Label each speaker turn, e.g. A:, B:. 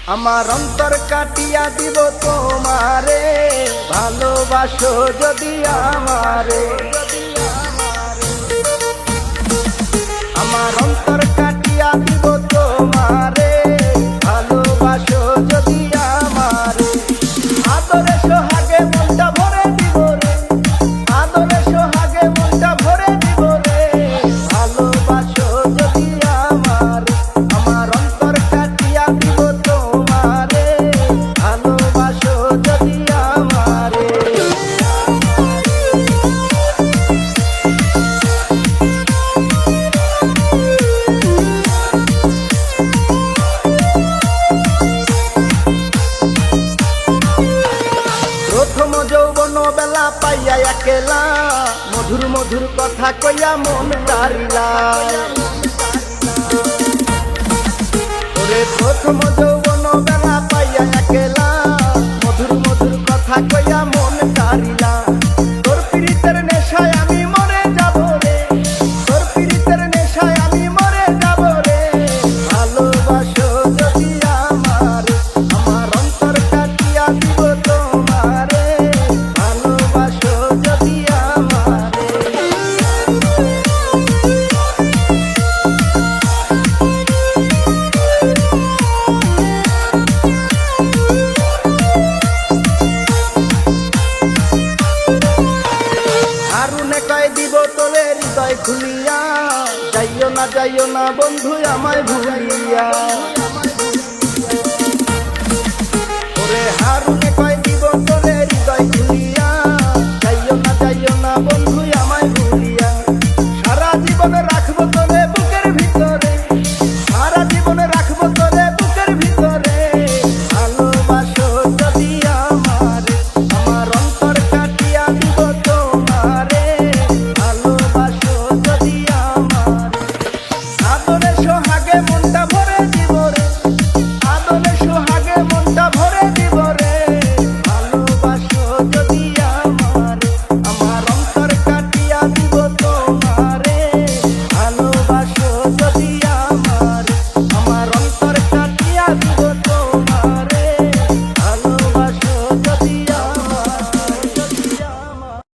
A: আমার অন্তর কাটিয়া দিব তোমারে, ভালোবাসো যদি আমারে। আমার অন্তর কাটিয়া দিব তোমারে, ভালোবাসো যদি আমারে। আদরে সোহাগে মনটা ভরে দিব রে, আদরে সোহাগে মনটা ভরে দিব রে, ভালোবাসো যদি আমারে। আমার অন্তর কাটিয়া দিব তোমারে, ভালোবাসো যদি আমারে। প্রথম যৌবন বেলা পাইয়া একেলা, মধুর মধুর কথা কইয়া মন তারিলা। ওরে প্রথম যৌবন বেলা পাইয়া একেলা, মধুর মধুর কথা কইয়া মন তারিলা। তোর পীড়িতের নেশায় আমি মরে যাব রে, তোর পীড়িতের নেশায় আমি মরে যাব রে, ভালোবাসো যদি আমারে। আমার অন্তর কাটিয়া দিব তোমারে, ভালোবাসো যদি আমারে। হারুনে কয় দিব তোরে হৃদয় খুলিয়া, যাইও না বন্ধু আমায় ভুলিয়া। ওরে হারুনে কয়